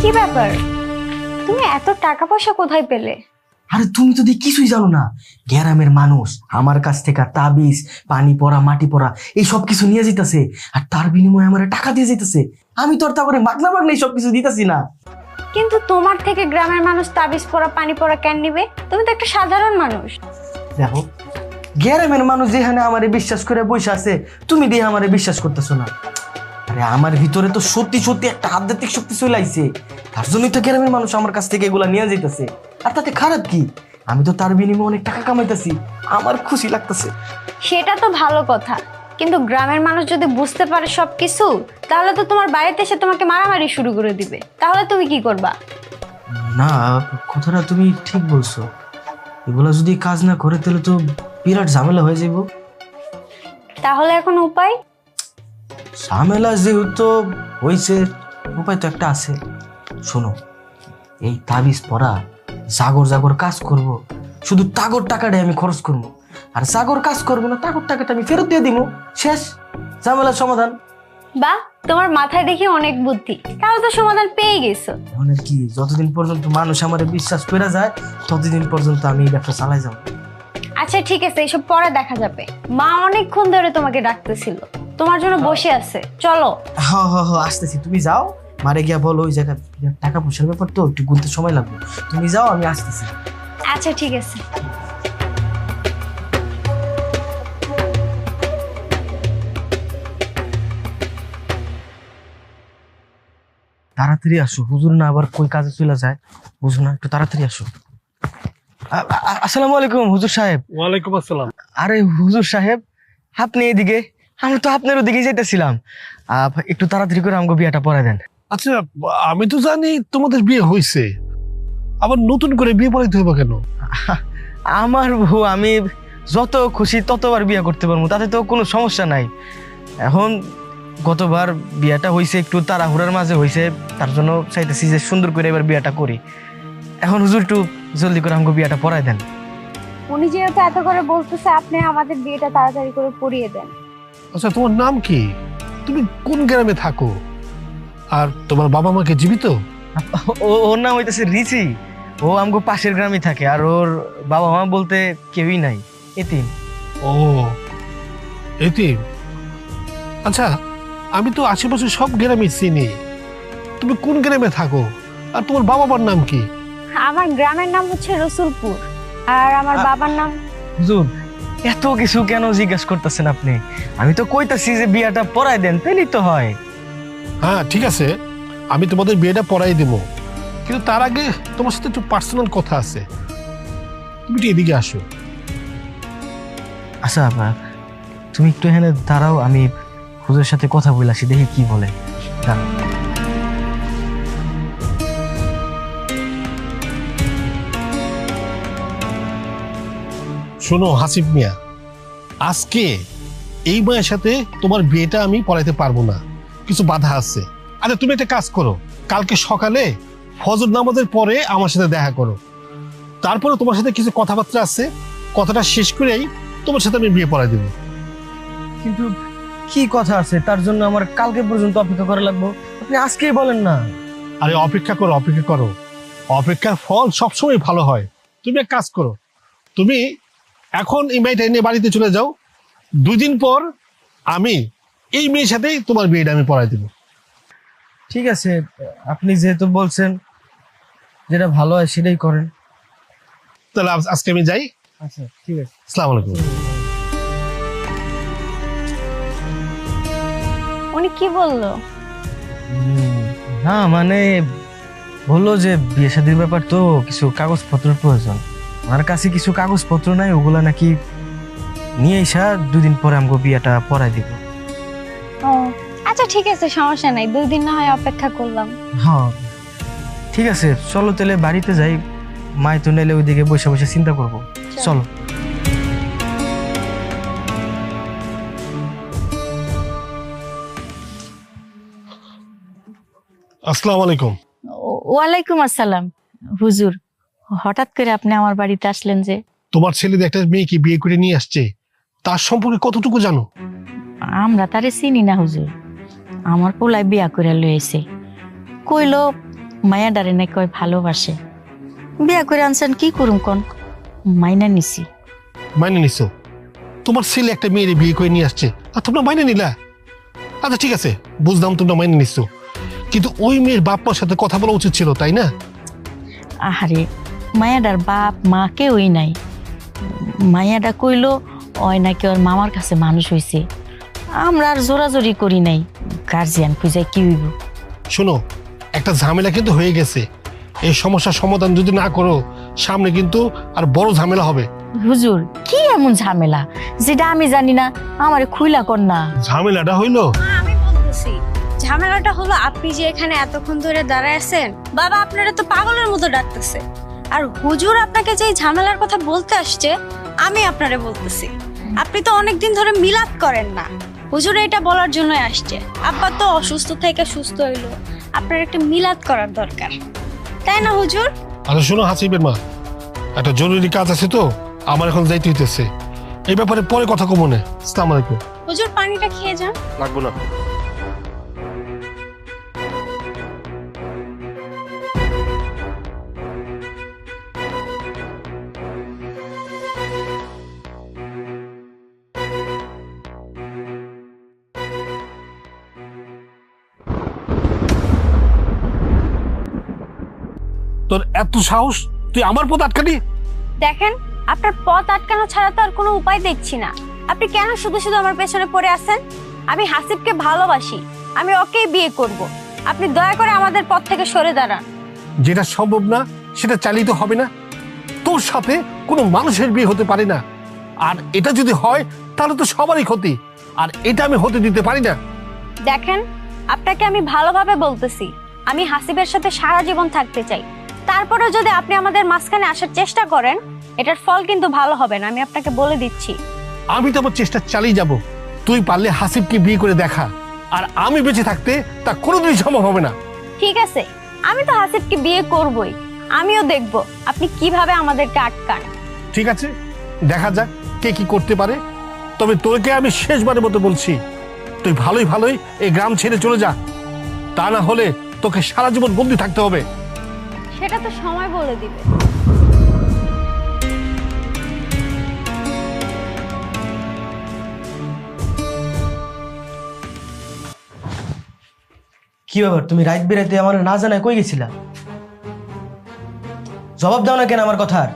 কি ব্যাপার, তুমি এত টাকা পয়সা কোথায় পেলে? আরে তুমি তো দেখি কিছুই জানো না। গ্রামের মানুষ আমার কাছ থেকে তাবিজ, পানি পড়া, মাটি পড়া এই সব কিছু নিয়ে যেতেছে, আর তার বিনিময়ে আমার টাকা দিয়ে যেতেছে। আমি তো আর তা করে মাগনা মাগনা এই সব কিছু দিতেছি না। কিন্তু তোমার থেকে গ্রামের মানুষ তাবিজ পড়া, পানি পড়া কেন নিবে? তুমি তো একটা সাধারণ মানুষ। দেখো, গ্রামের মানুষ যেখানে আমারে বিশ্বাস করে বসে আছে, তুমি দিয়ে আমারে বিশ্বাস করতেছো না। আরে আমার ভিতরে তো সত্যি সত্যি একটা আধ্যাত্মিক শক্তি চলে আইছে, তার জন্যই তো গ্রামের মানুষ আমার কাছ থেকে এগুলা নিয়ে যাইতেছে। আর তাতে খারাপ কি? আমি তো তার বিনিময়ে অনেক টাকা কামাইতেছি, আমার খুশি লাগতেছে। সেটা তো ভালো কথা, কিন্তু গ্রামের মানুষ যদি বুঝতে পারে সবকিছু, তাহলে তো তোমার বাড়িতে এসে তোমাকে মারামারি শুরু করে দিবে। তাহলে তুমি কি করবা? না, কথাটা তুমি ঠিক বলছো। এগুলা যদি কাজ না করে তাহলে তো বিরাট ঝামেলা হয়ে যাইব। তাহলে এখন উপায়? ঝামেলা যেহেতু হয়েছে, উপায় তো একটা আছে। শোনো, এই তাবিজ পড়া জাগর জাগর কাজ করব, শুধু তাগর টাকাটাই আমি খরচ করবো, আর জাগর কাজ করবো না, তাগর টাকাটা আমি ফেরত দিয়ে দিব। শেষ, ঝামেলার সমাধান। বা, তোমার মাথায় দেখি অনেক বুদ্ধি, তাহলে তো সমাধান পেয়ে গেছো। মানে কি, যতদিন পর্যন্ত মানুষ আমার বিশ্বাস করে যায় ততদিন পর্যন্ত আমি এই ব্যবসা চালাই যাবো। আচ্ছা ঠিক আছে, এইসব পরে দেখা যাবে। মা অনেকক্ষণ ধরে তোমাকে ডাকতেছিল, তোমার জন্য বসে আছে, চলো। হ্যাঁ হ্যাঁ হ্যাঁ, আসতেছি। তুমি যাও, মারে গিয়া বলো ওই জায়গায় টাকা পয়সার ব্যাপার তো একটু গুনতে সময় লাগবে। তুমি যাও, আমি আসতেছি। আচ্ছা ঠিক আছে। তাড়াতাড়ি আসো, হুজুর না আবার কই কাজে চলে যায়, বুঝো না, একটু তাড়াতাড়ি আসো। আসসালামু আলাইকুম হুজুর সাহেব। ওয়ালাইকুম আসসালাম। আরে হুজুর সাহেব, আপনি এদিকে, আমি তো আপনার ওদিকে যাইতেছিলাম। একটু তাড়াতাড়ি করে আমাকে বিয়েটা পড়াই দেন। আচ্ছা, আমি তো জানি তোমাদের বিয়ে হয়েছে, আবার নতুন করে বিয়ে পড়াইতে হবে কেন? আমার বউ, আমি যত খুশি ততবার বিয়ে করতে পারবো, তাতে তো কোনো সমস্যা নাই। এখন গতবার বিয়েটা হয়েছে একটু তাড়াহুড়ার মাঝে হয়েছে, তার জন্য চাইতেছি যে সুন্দর করে এবার বিয়েটা করি। এখন হুজুর একটু জলদি করে আমাকে বিয়েটা পড়াই দেন। উনি যেহেতু এত করে বলতেছে, আপনি আমাদের বিয়েটা তাড়াতাড়ি করে পড়িয়ে দেন। আচ্ছা, তোমার নাম কি? তুমি কোন গ্রামে থাকো? আর তোমার বাবা মা কি জীবিত? ওর নাম হইতেছে রিচি। ও আমাকে পাশের গ্রামে থাকে, আর ওর বাবা মা বলতে কেউই নাই, এতিম। ও, এতিম। আচ্ছা, আমি তো আশেপাশে সব গ্রামে চিনি। তুমি কোন গ্রামে থাকো আর তোমার বাবা মার নাম কি? আমার গ্রামের নাম হচ্ছে রসুলপুর, আর আমার বাবার নাম। হুজুর, এত কিছু কেন জিজ্ঞেস করতেছেন আপনি? আমি তো কইতাছি যে বিয়াটা পড়াই দেন, তাইলেই তো হয়। হ্যাঁ ঠিক আছে, আমি তোমাদের বিয়েটা পড়াই দেবো, কিন্তু তার আগে তোমার সাথে একটু পার্সোনাল কথা আছে। তুমি একটু এদিকে আসো। আচ্ছা আপা, তুমি একটু এখানে দাঁড়াও, আমি হুজুরের সাথে কথা বলে আসি, দেখি কি বলে। দাঁড়াও। শোনো হাসিব মিয়া, আজকে এই মায়ের সাথে তোমার বিয়েটা আমি পড়াইতে পারবো না, কিছু বাধা আছে। আচ্ছা তুমি একটা কাজ করো, কালকে সকালে ফজর নামাজের পরে আমার সাথে দেখা করো, তারপরে তোমার সাথে কিছু কথাবার্তা আছে, কথাটা শেষ করেই তোমার সাথে আমি বিয়ে পড়াই দেবো। কিন্তু কি কথা আছে তার জন্য আমার কালকে পর্যন্ত অপেক্ষা করা লাগবে? আপনি আজকেই বলেন না। আরে অপেক্ষা করো, অপেক্ষা করো, অপেক্ষার ফল সবসময় ভালো হয়। তুমি এক কাজ করো, তুমি এখন এই মেয়েটা নিয়ে বাড়িতে চলে যাও, 2 দিন পর আমি এই মেয়ের সাথেই তোমার বিয়েটা আমি পড়াই দেবো। ঠিক আছে, আপনি যেহেতু বলছেন, যেটা ভালো হয় সেটাই করেন। তাহলে আজকে আমি যাই। আচ্ছা ঠিক আছে। আসসালামু আলাইকুম। উনি কি বললো? না মানে বললো যে বিয়ে শাদীর ব্যাপার তো কিছু কাগজপত্রের প্রয়োজন, আমার কাছে কিছু কাগজপত্র নাই, ওগুলা নাকি নিয়ে এসা 2 দিন পরে আমাকে বিয়েটা পড়াই দিব। ও আচ্ছা ঠিক আছে, সমস্যা নাই, 2 দিন না হয় অপেক্ষা করলাম। হ্যাঁ ঠিক আছে, চলো তাহলে বাড়িতে যাই, মায় তো নাইলে ওইদিকে বসে বসে চিন্তা করবো। চলো। আসসালামু আলাইকুম। ওয়ালাইকুম আসসালাম। হুজুর, হঠাৎ করে আপনি আমার বাড়িতে আসলেন যে? তোমার ছেলে যে একটা মেয়েকে বিয়ে করে নিয়ে আসছে, তার সম্পর্কে কতটুকু জানো? আমরা তারে চিনি না হুজুর, আমার পোলায় বিয়া করে লইছে, কইলো মায়া ডারে নাকি কয় ভালোবাসে, বিয়া করে আনছেন, কি করুম কোন? মাইনা নিছি। মাইনে নিছো? তোমার ছেলে একটা মেয়ের বিয়ে করে নিয়ে আসছে আর তোমরা মাইনে নিলা? আচ্ছা ঠিক আছে, বুঝলাম তোমরা মাইনে নিছো, কিন্তু ওই মেয়ের বাপ মার সাথে কথা বলা উচিত ছিল, তাই না? আহারে, মায়াডার বাপ মা কেউই নাই। মায়াডা কইলো ওই নাকি ওর মামার কাছে মানুষ হইছে, আমরা আর জোরাজোরি করি নাই, গার্জিয়ান খুঁজে কি হইব। শোনো, একটা ঝামেলা কিন্তু হয়ে গেছে, এই সমস্যার সমাধান যদি না করো সামনে কিন্তু আর বড় ঝামেলা হবে। হুজুর, কি এমন ঝামেলা যেটা আমি জানি না? আমারে খুইলা কর না। ঝামেলাটা হইলো, আমি বলতেছি, ঝামেলাটা হলো আপনি যে এখানে এতক্ষণ ধরে দাঁড়ায় আছেন, বাবা আপনারা তো পাগলের মতো ডাকতেছে, আর হুজুর আপনাকে যে ঝামেলার কথা বলতে আসছে আমি আপনারে বলতেছি, আপনি তো অনেকদিন ধরে মিলাদ করেন না, হুজুর এটা বলার জন্য আসছে। আব্বা তো অসুস্থ থেকে সুস্থ হইলো, আপনার একটা মিলাদ করার দরকার, তাই না হুজুর? আরে শোনো হাসিবের মা, একটা জরুরি কাজ আছে তো আমার এখন যাইতে হইতেছে, এই ব্যাপারে পরে কথা কমো না। আসসালামু আলাইকুম। হুজুর পানিটা খেয়ে যান। লাগবো না। তোর এত সাহস, তুই আমার পথ আটকালি? দেখেন, আপনার পথ আটকানো ছাড়া তো আর কোনো উপায় দেখছি না, আপনি কেন শুধু শুধু আমার পেছনে পড়ে আছেন? আমি হাসিবকে ভালোবাসি, আমি ওকেই বিয়ে করব, আপনি দয়া করে আমাদের পথ থেকে সরে দাঁড়ান। যেটা সম্ভব না সেটা চালিত হবে না, তোর সাথে কোনো মানুষের বিয়ে হতে পারে না, আর এটা যদি হয় তাহলে তো সবারই ক্ষতি, আর এটা আমি হতে দিতে পারি না। দেখেন, আপনাকে আমি ভালোভাবে বলতেছি, আমি হাসিবের সাথে সারা জীবন থাকতে চাই, তারপরে যদি আপনি আমাদের মাঝখানে আসার চেষ্টা করেন এটার ফল কিন্তু ভালো হবে না, আমি আপনাকে বলে দিচ্ছি। আমি তো আমার চেষ্টা চালিয়ে যাব, তুই পারলে হাসিবকে বিয়ে করে দেখা, আর আমি বেঁচে থাকতে তা কোনোদিনই সম্ভব হবে না। ঠিক আছে, আমি তো হাসিবকে বিয়ে করবই, আমিও দেখব আপনি কিভাবে আমাদেরকে আটকান। ঠিক আছে, দেখা যাক কে কি করতে পারে, তবে তোকে আমি শেষবারের মতো বলছি, তুই ভালোই ভালোই এই গ্রাম ছেড়ে চলে যা, তা না হলে তোকে সারা জীবন বন্দি থাকতে হবে। সেটা তো সময় বলে দিবে। কি ব্যাপার, তুমি রাত বেরাতে আমার না জানায় কই গেছিলা? জবাব দাও না কেন আমার কথার?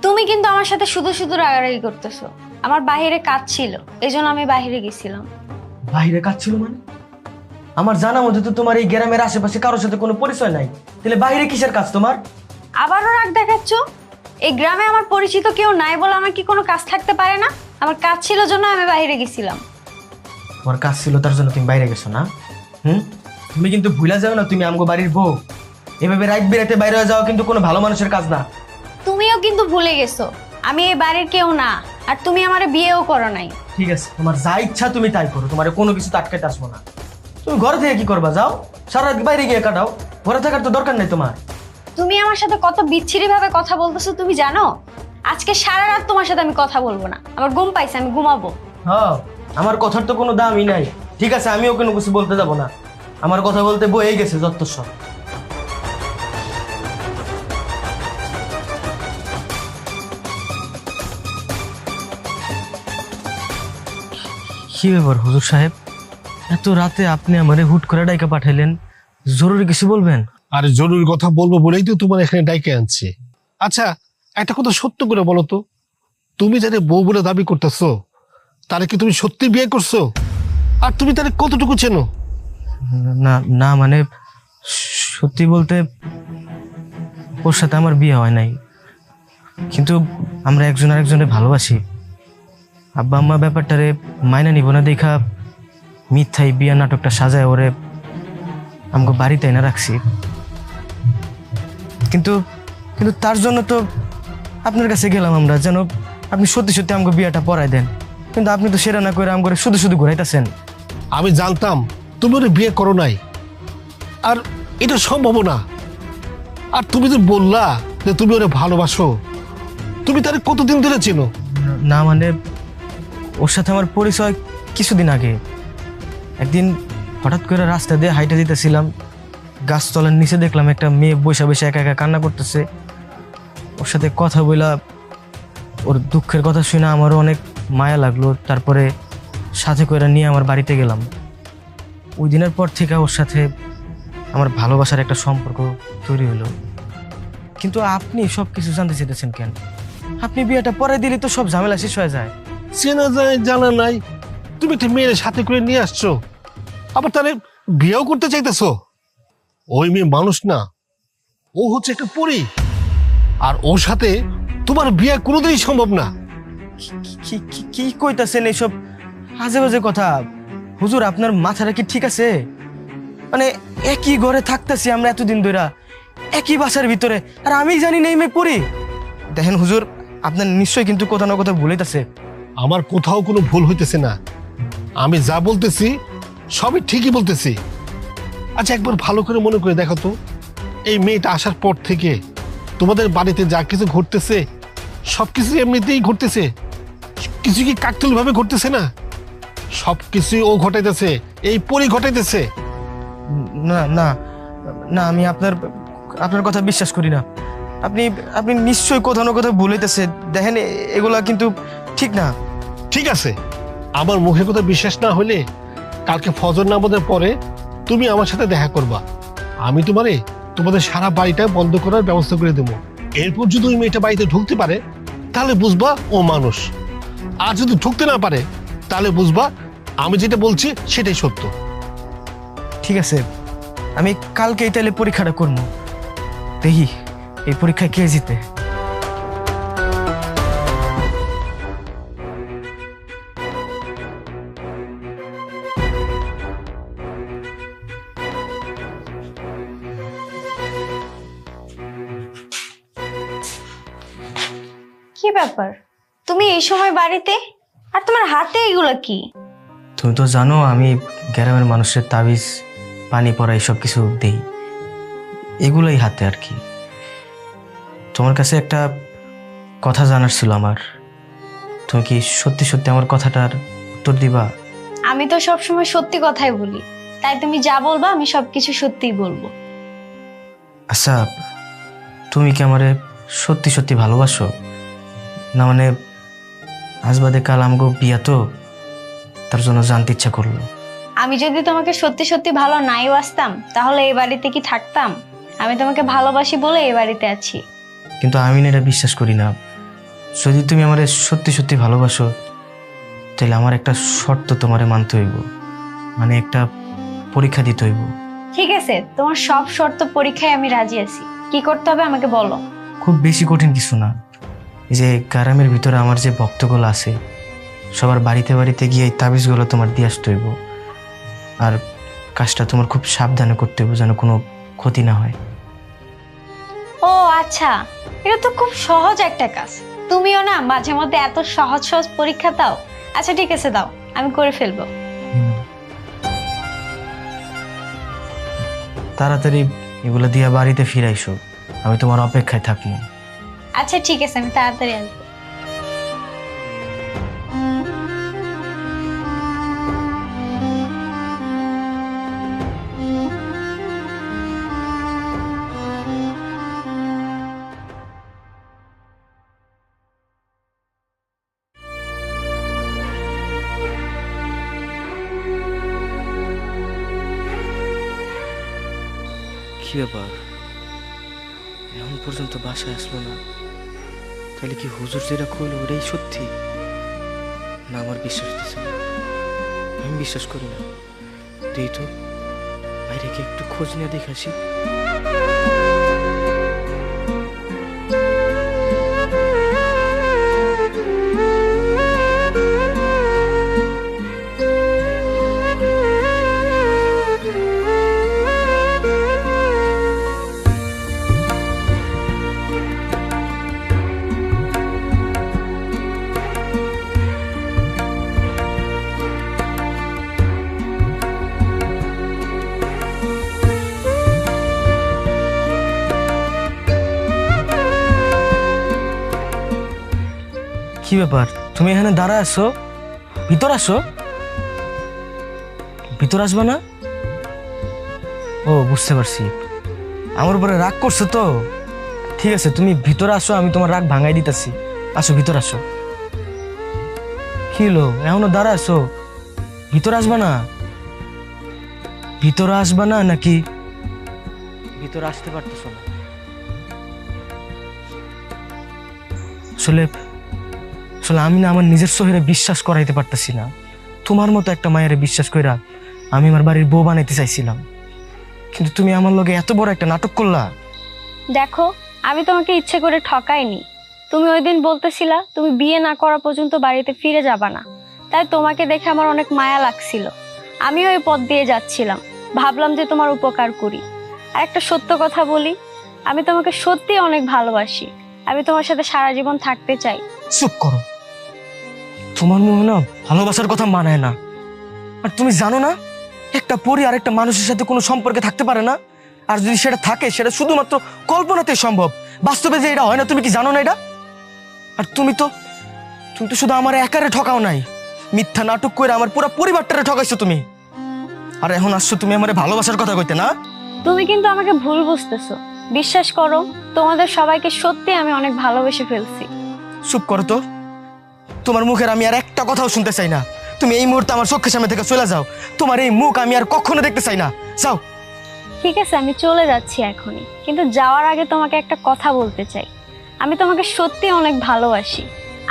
তুমি কিন্তু আমার সাথে শুধু শুধু রাগারাগি করতেছো। আমার বাইরে কাজ ছিল, এই জন্য আমি বাইরে গেছিলাম। বাইরে কাজ ছিল মানে? আমার জানা মতে তো তোমার এই গ্রামের আশেপাশে কারোর সাথে কোনো পরিচয় নাই, তাহলে বাইরে কিসের কাজ তোমার? আবারও রাগ দেখাচ্ছ? এই গ্রামে আমার পরিচিত কেউ নাই বলে আমার কি কোনো কাজ থাকতে পারে না? আমার কাজ ছিল জন্য আমি বাইরে গেছিলাম। তোমার কাজ ছিল তার জন্য তুমি বাইরে গেছো না? তুমি কিন্তু ভুলা যাও না, তুমি আমগো বাড়ির বউ। এভাবে রাত বেরাতে বাইরে হয়ে যাওয়া কিন্তু কোনো ভালো মানুষের কাজ না। তুমিও কিন্তু ভুলে গেছো আমি এই বাড়ির কেউ না, আর তুমি আমারে বিয়েও করো নাই। ঠিক আছে, তোমার যা ইচ্ছা তুমি তাই করো, তোমার কোনো কিছু আটকাতে আসবো না। তুমি ঘরে থেকে কি করবা? যাও, সারা রাত বাইরে গিয়ে কাটাও, ঘরে থাকার তো দরকার নেই তোমার। তুমি আমার সাথে কত বিচ্ছিরি ভাবে কথা বলতেছো তুমি জানো? আজকে সারা রাত তোমার সাথে আমি কথা বলবো না, আমার ঘুম পাইছে, আমি ঘুমাবো। হ্যাঁ, আমার কথার তো কোনো দামই নাই। ঠিক আছে, আমিও কোনো কিছু বলতে যাবো না, আমার কথা বলতে বয়ে গেছে যত সব। কি ব্যাপার হুজুর সাহেব, এত রাতে আপনি আমারে হুট করে ডাইকা পাঠাইলেন? জরুরি কিছু বলবেন? আর জরুরি কথা বলবো বলেই তো তোমার এখানে ডাইকে আনছি। আচ্ছা, একটা কথা সত্য করে বলো তো, তুমি যারা বউ বলে দাবি করতেছো তারে কি তুমি সত্যি বিয়ে করছো? আর তুমি তারে কতটুকু চেনো? না না, মানে সত্যি বলতে ওর সাথে আমার বিয়ে হয় নাই, কিন্তু আমরা একজন আরেকজনের ভালোবাসি। আব্বা আম্মা ব্যাপারটারে মাইনা নিব না দেখা মিথ্যাই বিয়া নাটকটা সাজায় ওরে আমাকে বাড়িতে এনে রাখছি। কিন্তু কিন্তু তার জন্য তো আপনার কাছে গেলাম আমরা, যেন আপনি সত্যি সত্যি আমাকে বিয়াটা পড়াই দেন, কিন্তু আপনি তো সেরা না করে আমাকে শুধু শুধু ঘুরাইতেছেন। আমি জানতাম তুমি ওরে বিয়ে করো নাই, আর এটা সম্ভব না। আর তুমি তো বললা যে তুমি ওরে ভালোবাসো, তুমি তারে কতদিন ধরে চেনো? না মানে ওর সাথে আমার পরিচয় কিছুদিন আগে। একদিন হঠাৎ করে রাস্তা দিয়ে হাইটে যেতেছিলাম, গাছতলার নিচে দেখলাম একটা মেয়ে বসে বসে একা একা কান্না করতেছে। ওর সাথে কথা বলা, ওর দুঃখের কথা শুনে আমারও অনেক মায়া লাগলো। তারপরে সাথে করে নিয়ে আমার বাড়িতে গেলাম। ওই দিনের পর থেকে ওর সাথে আমার ভালোবাসার একটা সম্পর্ক তৈরি হলো। কিন্তু আপনি সব কিছু জানতে চেয়েছেন কেন? আপনি বিয়েটা পরে দিলে তো সব ঝামেলা শেষ হয়ে যায়। চেনা যায় জানা নাই, তুমি একটা মেয়ের সাথে করে নিয়ে আসছো, আবার তারে বিয়েও করতে চাইতেছো। ওই মেয়ে মানুষ না, ও হচ্ছে একটা পরী, আর ওর সাথে তোমার বিয়ে কোনোদিনই সম্ভব না। কি কি কি কইতাছেন এইসব আজে বাজে কথা? হুজুর, আপনার মাথাটা কি ঠিক আছে? মানে একই ঘরে থাকতেছি আমরা এতদিন ধরে, একই বাসার ভিতরে, আর আমি জানি না এই মেয়ে পড়ি। দেখেন হুজুর, আপনার নিশ্চয়ই কিন্তু কোথাও না কোথাও ভুলাইতেছে। আমার কোথাও কোনো ভুল হইতেছে না, আমি যা বলতেছি সবই ঠিকই বলতেছি। আচ্ছা, একবার ভালো করে মনে করে দেখো তো, এই মেয়েটা আসার পর থেকে তোমাদের বাড়িতে যা কিছু ঘটতেছে সবকিছু এমনিতেই ঘটতেছে, কিছু কি কাকতালীয় ভাবে ঘটতেছে না? সবকিছু ও ঘটাইতেছে, এই পরি ঘটাইতেছে। না না না, আমি আপনার আপনার কথা বিশ্বাস করি না। আপনি আপনি নিশ্চয়ই কোথাও না কোথাও ভুলাইতেছে। দেখেন এগুলা কিন্তু ঠিক না। ঠিক আছে, আমার মুখের কথা বিশ্বাস না হলে কালকে ফজর নামাজের পরে তুমি আমার সাথে দেখা করবা। আমি তোমাদের সারা বাড়িটা বন্ধ করার ব্যবস্থা করে দেবো। এরপর যদি ওই মেয়েটা বাড়িতে ঢুকতে পারে তাহলে বুঝবা ও মানুষ, আর যদি ঢুকতে না পারে তাহলে বুঝবা আমি যেটা বলছি সেটাই সত্য। ঠিক আছে, আমি কালকে এই তাহলে পরীক্ষাটা করবো, দেখি এই পরীক্ষায় কে জিতে। কি ব্যাপার, তুমি এই সময় বাড়িতে, আর তোমার হাতে এগুলো কি? তুমি তো জানো আমি গ্রামের মানুষের তাবিজ, পানি পড়া এইসব কিছু দেই, এগুলোই হাতে আর কি। তোমার কাছে একটা কথা জানার ছিল আমার, তুমি কি সত্যি সত্যি আমার কথাটার উত্তর দিবা? আমি তো সবসময় সত্যি কথাই বলি, তাই তুমি যা বলবা আমি সবকিছু সত্যিই বলবো। আচ্ছা, তুমি কি আমারে সত্যি সত্যি ভালোবাসো? না মানে আজ বাদে কাল আমগো বিয়া তো, তার জন্য জানতে ইচ্ছা করলো। আমি যদি তোমাকে সত্যি সত্যি ভালো নাই বাসতাম তাহলে এই বাড়িতে কি থাকতাম? আমি তোমাকে ভালোবাসি বলে এই বাড়িতে আছি। কিন্তু আমি না এটা বিশ্বাস করি না। যদি তুমি আমারে সত্যি সত্যি ভালোবাসো তাহলে আমার একটা শর্ত তোমারে মানতে হইব, মানে একটা পরীক্ষা দিতে হইব। ঠিক আছে, তোমার সব শর্ত পরীক্ষায় আমি রাজি আছি। কি করতে হবে আমাকে বলো। খুব বেশি কঠিন কিছু না। এই যে গ্রামের ভিতরে আমার যে ভক্তগুলো আছে সবার বাড়িতে বাড়িতে গিয়ে এই তাবিজগুলো তোমার দিয়ে আসতে হইব। আর কাজটা তোমার খুব সাবধানে করতে হইব যেন কোনো ক্ষতি না হয়। ও আচ্ছা, এটা তো খুব সহজ একটা কাজ। তুমিও না মাঝে মধ্যে এত সহজ সহজ পরীক্ষা দাও। আচ্ছা ঠিক আছে, দাও, আমি করে ফেলবো। তাড়াতাড়ি এগুলো দিয়ে বাড়িতে ফিরাইছো, আমি তোমার অপেক্ষায় থাকবো। আচ্ছা ঠিক আছে, আমি তাড়াতাড়ি আসবো। কি ব্যাপার, এখন পর্যন্ত বাসায় আসলো না? তাহলে কি হুজুর যেটা কইলো ওটাই সত্যি? না, আমার বিশ্বাস হইতেছে না, আমি বিশ্বাস করি না। তুই তো বাইরে গিয়ে একটু খোঁজ নিয়ে দেখাসি। কি ব্যাপার, তুমি এখানে দাঁড়ায় আছো? ভিতর আসো। ভিতর আসবে না? ও বুঝতে পারছি, আমার উপরে রাগ করছো তো। ঠিক আছে, তুমি ভিতরে আসো, আমি তোমার রাগ ভাঙাই দিতেছি। আসো, ভিতর আসো। কি হলো, এখনো দাঁড়ায় আছো? ভিতর আসবে না? ভিতরে আসবে না নাকি? ভিতরে আসতে পারতেছো না? আসলে আসলে আমি না আমার নিজের চোখে বিশ্বাস করাইতে পারতেছি না। তোমার মতো একটা মায়ের বিশ্বাস কইরা আমি আমার বাড়ির বউ বানাইতে চাইছিলাম, কিন্তু তুমি আমার লগে এত বড় একটা নাটক করলা। দেখো, আমি তোমাকে ইচ্ছে করে ঠকাইনি। তুমি ওই দিন বলতেছিলা তুমি বিয়ে না করা পর্যন্ত বাড়িতে ফিরে যাবা না, তাই তোমাকে দেখে আমার অনেক মায়া লাগছিল। আমিও ওই পথ দিয়ে যাচ্ছিলাম, ভাবলাম যে তোমার উপকার করি। আর একটা সত্য কথা বলি, আমি তোমাকে সত্যি অনেক ভালোবাসি। আমি তোমার সাথে সারা জীবন থাকতে চাই। চুপ করো, তোমার মুখে না ভালোবাসার কথা মানায় না। আর তুমি জানো না একটা পরি আর একটা মানুষের সাথে কোনো সম্পর্কে থাকতে পারে না। আর যদি সেটা থাকে সেটা শুধুমাত্র কল্পনাতেই সম্ভব, বাস্তবে যে এটা হয় না। তুমি কি জানো না এটা? আর তুমি তো শুধু আমার একারে ঠকাও নাই, মিথ্যা নাটক করে আমার পুরো পরিবারটারে ঠকাইছো তুমি। আর এখন আসছো তুমি আমার ভালোবাসার কথা কইতে না? তুমি কিন্তু আমাকে ভুল বুঝতেছো। বিশ্বাস করো, তোমাদের সবাইকে সত্যি আমি অনেক ভালোবেসে ফেলছি। চুপ করো তো, তোমার মুখের আমি আর একটা কথাও শুনতে চাই না। তুমি এই মুহূর্তে আমার চোখের সামনে থেকে চলে যাও। তোমার এই মুখ আমি আর কখনো দেখতে চাই না, যাও। ঠিক আছে, আমি চলে যাচ্ছি এখনই, কিন্তু যাওয়ার আগে তোমাকে একটা কথা বলতে চাই। আমি তোমাকে সত্যি অনেক ভালোবাসি।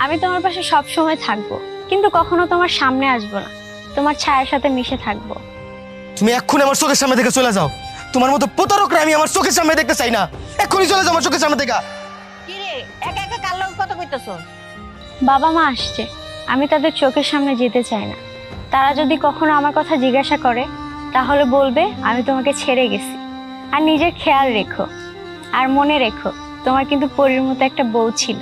আমি তোমার পাশে সব সময় থাকবো, কিন্তু কখনো তোমার সামনে আসবো না। তোমার ছায়ার সাথে মিশে থাকবো। তুমি এক্ষুনি আমার চোখের সামনে থেকে চলে যাও। তোমার মতো প্রতারকরা আমি আমার চোখের সামনে দেখতে চাই না। এক্ষুনি চলে যাও আমার চোখের সামনে থেকে। কি রে, একা একা কার লগে কথা কইতাছস? বাবা মা আসছে, আমি তাদের চোখের সামনে যেতে চাই না। তারা যদি কখনো আমার কথা জিজ্ঞাসা করে তাহলে বলবে আমি তোমাকে ছেড়ে গেছি। আর নিজের খেয়াল রেখো, আর মনে রেখো তোমার কিন্তু পরীর মতো একটা বউ ছিল।